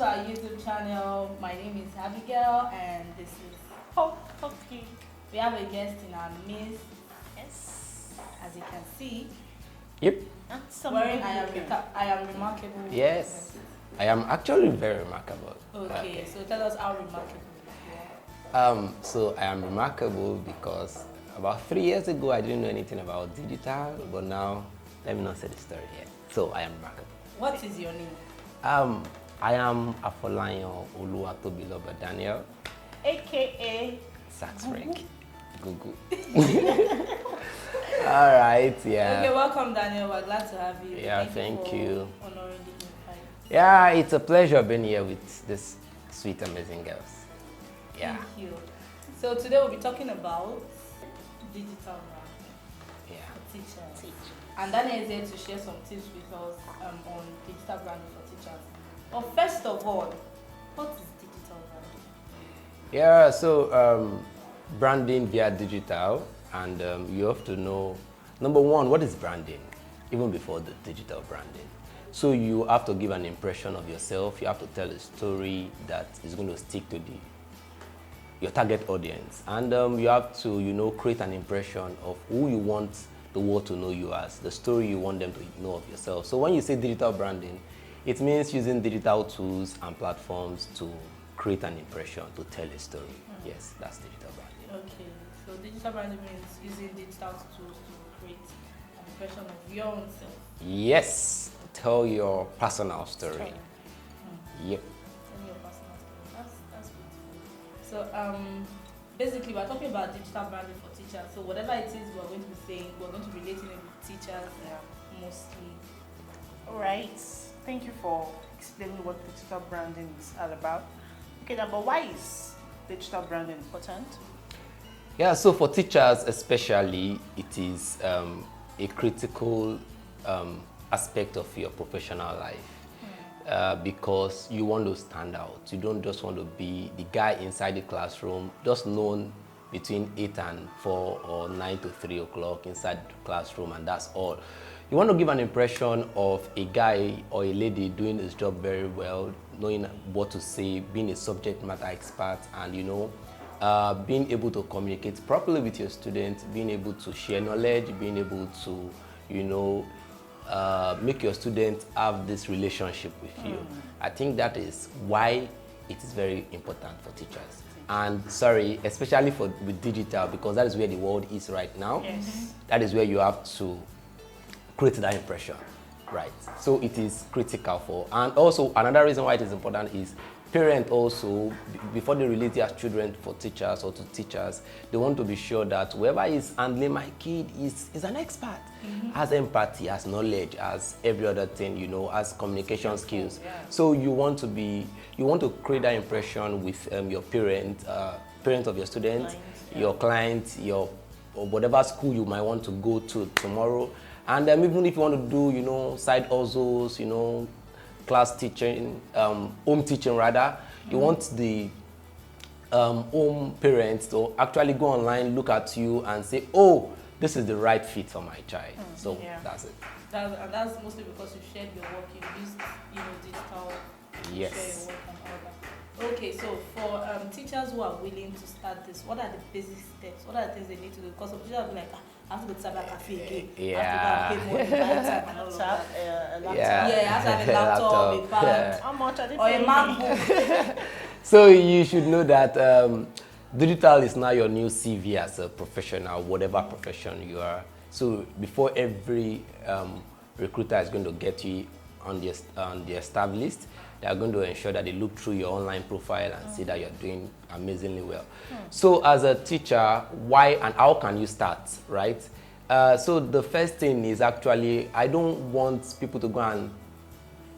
to our YouTube channel. My name is Abigail and this is Okay. we have a guest in our midst, Yes. as you can see. Yep. And Wearing I am remarkable. Yes. I am actually very remarkable. Okay, so tell us how remarkable you are. So I am remarkable because about 3 years ago I didn't know anything about digital, but now let me not say the story yet. So I am remarkable. What is your name? I am Afolayan Oluwatobiloba Daniel, AKA Sax Freak, Gugu. All right, yeah. Okay, welcome Daniel. We're glad to have you. Yeah, thank you. For honoring the invite. Yeah, it's a pleasure being here with this sweet, amazing girls. Yeah. Thank you. So today we'll be talking about digital branding Yeah. for teachers. And Daniel is here to share some tips with us on digital branding for teachers. But first of all, what is digital branding? Yeah, so branding via digital, and you have to know, number one, what is branding, even before the digital branding. So you have to give an impression of yourself, you have to tell a story that is going to stick to your target audience. And you have to, create an impression of who you want the world to know you as, the story you want them to know of yourself. So when you say digital branding, it means using digital tools and platforms to create an impression, to tell a story. Yes, that's digital branding. Okay, so digital branding means using digital tools to create an impression of your own self. Yes, tell your personal story. Story. Yep. Tell me your personal story. That's beautiful. So basically we're talking about digital branding for teachers. So whatever it is we're going to be saying, we're going to be relating it with teachers mostly. All right. Thank you for explaining what digital branding is all about. Okay, now, but why is digital branding important? Yeah, so for teachers especially, it is a critical aspect of your professional life because you want to stand out. You don't just want to be the guy inside the classroom, just known between 8 and 4 or 9 to 3 o'clock inside the classroom, and that's all. You want to give an impression of a guy or a lady doing his job very well, knowing what to say, being a subject matter expert, and being able to communicate properly with your students, being able to share knowledge, being able to, make your students have this relationship with you. I think that is why it is very important for teachers. And sorry, especially with digital, because that is where the world is right now. Yes. That is where you have to create that impression, right? So it is critical for, and also another reason why it is important is parents also, before they release their children for teachers or to teachers, they want to be sure that whoever is handling my kid is an expert, has empathy, has knowledge, has every other thing, has communication skills. Yeah. So you want to create that impression with your parents of your students, your clients, or whatever school you might want to go to tomorrow. And even if you want to do, side hustles, class teaching, home teaching rather, you want the home parents to actually go online, look at you and say, oh, this is the right fit for my child. So that's it. And that's mostly because you shared your work, you used digital to Yes. share your work and all that. Okay, so for teachers who are willing to start this, what are the basic steps? What are the things they need to do? Because some teachers will be like, I have to go to cyber cafe again. I have to go and pay more in time and all of that. Yeah. Yeah, I have to have a laptop, a pad, How much are they or a paying me? MacBook. So you should know that digital is now your new CV as a professional, whatever profession you are. So before every recruiter is going to get you on the staff list, they are going to ensure that they look through your online profile and see that you're doing amazingly well. So as a teacher, why and how can you start, right? So the first thing is actually, I don't want people to go and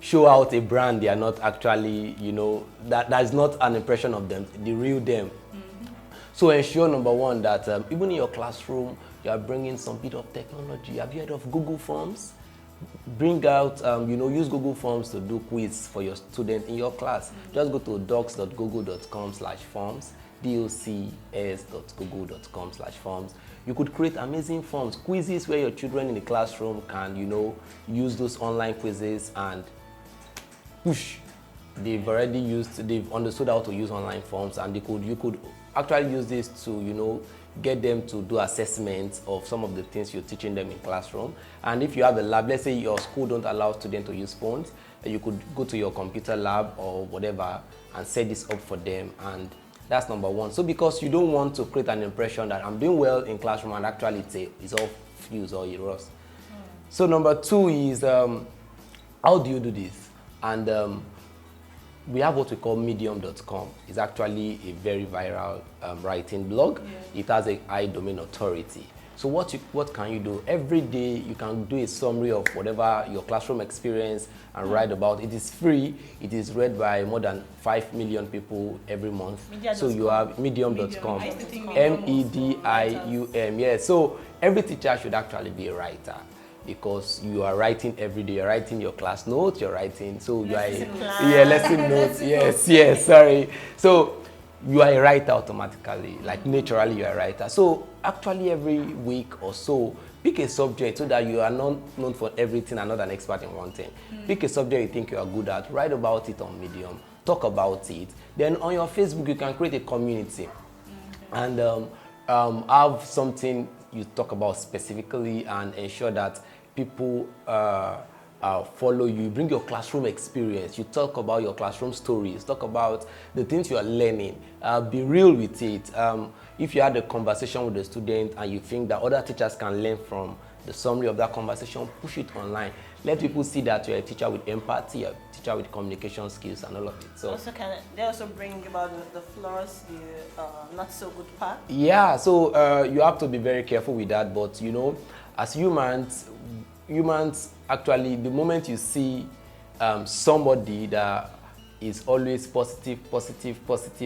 show out a brand they are not actually, that is not an impression of them, the real them. So ensure, number one, that even in your classroom, you are bringing some bit of technology. Have you heard of Google Forms? Bring out, use Google Forms to do quiz for your student in your class. Just go to docs.google.com/forms, docs.google.com/forms. You could create amazing forms, quizzes where your children in the classroom can, use those online quizzes and push they've understood how to use online forms, and you could actually use this to, get them to do assessments of some of the things you're teaching them in classroom. And if you have a lab, let's say your school don't allow students to use phones, you could go to your computer lab or whatever and set this up for them. And that's number one. So because you don't want to create an impression that I'm doing well in classroom and actually it's all fuse or errors. So number two is, how do you do this? And we have what we call medium.com. It's actually a very viral writing blog. Yeah. It has a high domain authority. So what can you do? Every day you can do a summary of whatever your classroom experience and write about. It is free. It is read by more than 5 million people every month. So you have medium.com. Medium. Yeah. So every teacher should actually be a writer, because you are writing every day. You're writing your class notes, you're writing, so you are lesson notes. Yes, sorry. So you are a writer automatically, like naturally you are a writer. So actually every week or so, pick a subject so that you are not known for everything and not an expert in one thing. Pick a subject you think you are good at, write about it on Medium, talk about it. Then on your Facebook, you can create a community and have something you talk about specifically and ensure that people follow you. Bring your classroom experience. You talk about your classroom stories. Talk about the things you are learning. Be real with it. If you had a conversation with a student and you think that other teachers can learn from the summary of that conversation, push it online. Let people see that you're a teacher with empathy, a teacher with communication skills and all of it. So they also bring about the flaws, the not so good part. Yeah, so you have to be very careful with that. But as humans actually, the moment you see somebody that is always positive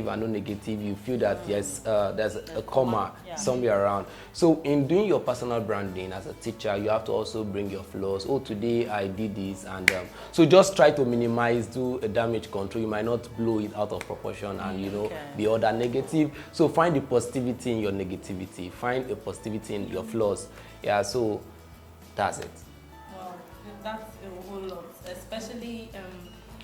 and no negative, you feel that there's a comma somewhere around. So in doing your personal branding as a teacher, you have to also bring your flaws. Oh, today I did this, and so just try to minimize, do a damage control. You might not blow it out of proportion and the other negative. So find the positivity in your negativity. Find a positivity in your flaws. Yeah, so that's it. Wow, that's a whole lot, especially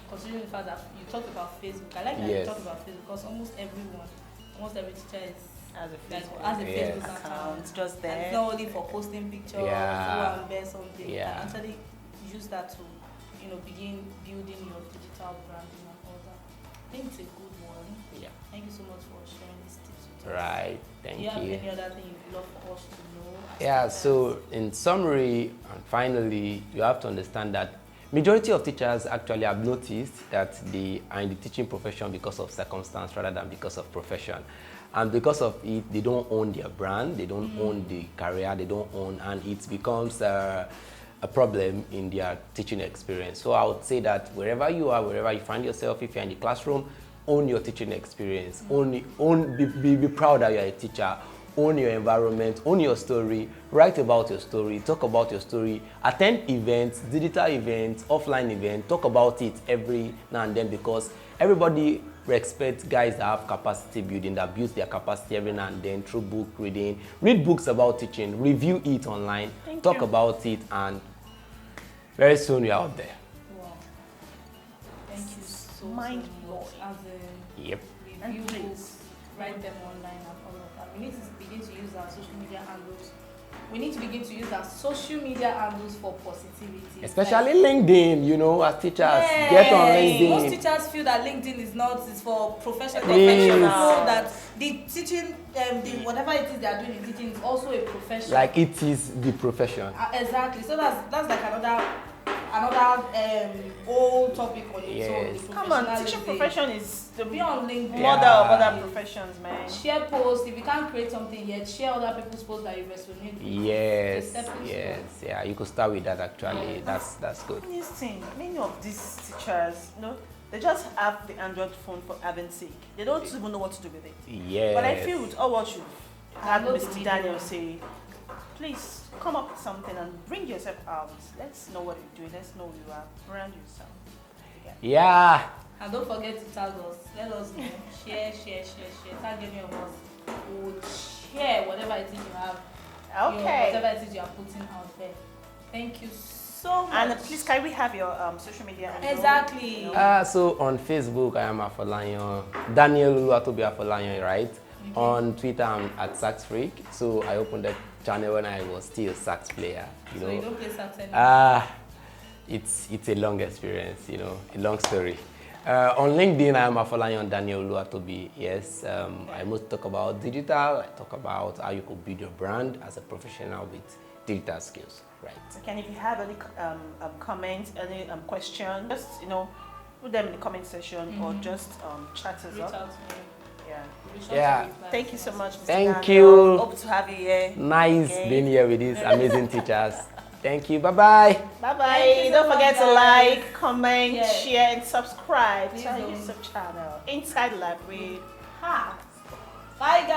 considering the fact that you talked about Facebook. I like that you talked about Facebook, because almost every teacher has a Facebook account just there. And it's not only for posting pictures or embed something. You can actually use that to begin building your digital branding and all that. I think it's a good one. Yeah. Thank you so much for sharing these tips with us. Right. Thank you. Do you have any other thing you'd love for us to know? Yeah, so in summary, and finally, you have to understand that majority of teachers actually have noticed that they are in the teaching profession because of circumstance rather than because of profession. And because of it, they don't own their brand, they don't own the career, they don't own, and it becomes a problem in their teaching experience. So I would say that wherever you are, wherever you find yourself, if you're in the classroom, own your teaching experience. Be proud that you're a teacher. Own your environment, own your story, write about your story, talk about your story, attend events, digital events, offline events, talk about it every now and then, because everybody respects guys that have capacity building, that builds their capacity every now and then through book reading. Read books about teaching, review it online, talk about it, and very soon you're out there. Wow. Thank you so Mind much. As Yep. review books, write them online and all of that. We need to begin to use our social media handles. We need to begin to use our social media handles for positivity. Especially LinkedIn, as teachers, get on LinkedIn. Most teachers feel that LinkedIn is for professionals. Yes. That the teaching, whatever it is they are doing in teaching is also a profession. Like it is the profession. Exactly. So that's like another whole topic on its own. Come on, teaching profession is the be on LinkedIn. Model of other professions, man. Share posts. If you can't create something yet, share other people's posts that you resonate with. Yes. Yeah, you could start with that actually. That's good. Funniest thing, many of these teachers, they just have the Android phone for having sake. They don't even know what to do with it. Yes. But I feel with all what you've had Mr. Daniel say, please come up with something and bring yourself out. Let's know what you're doing. Let's know who you are. Brand yourself. Yeah. And don't forget to tag us. Let us know. Share. Tag any of us. We'll share whatever it is you have. Okay. Whatever it is you are putting out there. Thank you so much. And please, can we have your social media handle? Exactly. So on Facebook, I am Afolayan, Daniel Oluwatobi Afolayan, right? Okay. On Twitter, I'm at Sax Freak. So I opened that channel when I was still a sax player. So you don't play sax anymore? It's a long experience, a long story. On LinkedIn, I'm Afolayan Daniel Oluwatobi. Yes, I must talk about digital. I talk about how you could build your brand as a professional with digital skills, right? Okay, and if you have any comments, any questions, just put them in the comment section or just chat us Reach up. out to me. Yeah. Yeah. Thank you so much, Mr. Thank Daniel. you. Hope to have you here. Nice again. being here with these amazing teachers. Thank you. Bye-bye. Bye-bye. So Don't much, forget to guys. like, comment, Yes. share, and subscribe Please to our don't. YouTube channel, Inside Life with Ha. Bye, guys.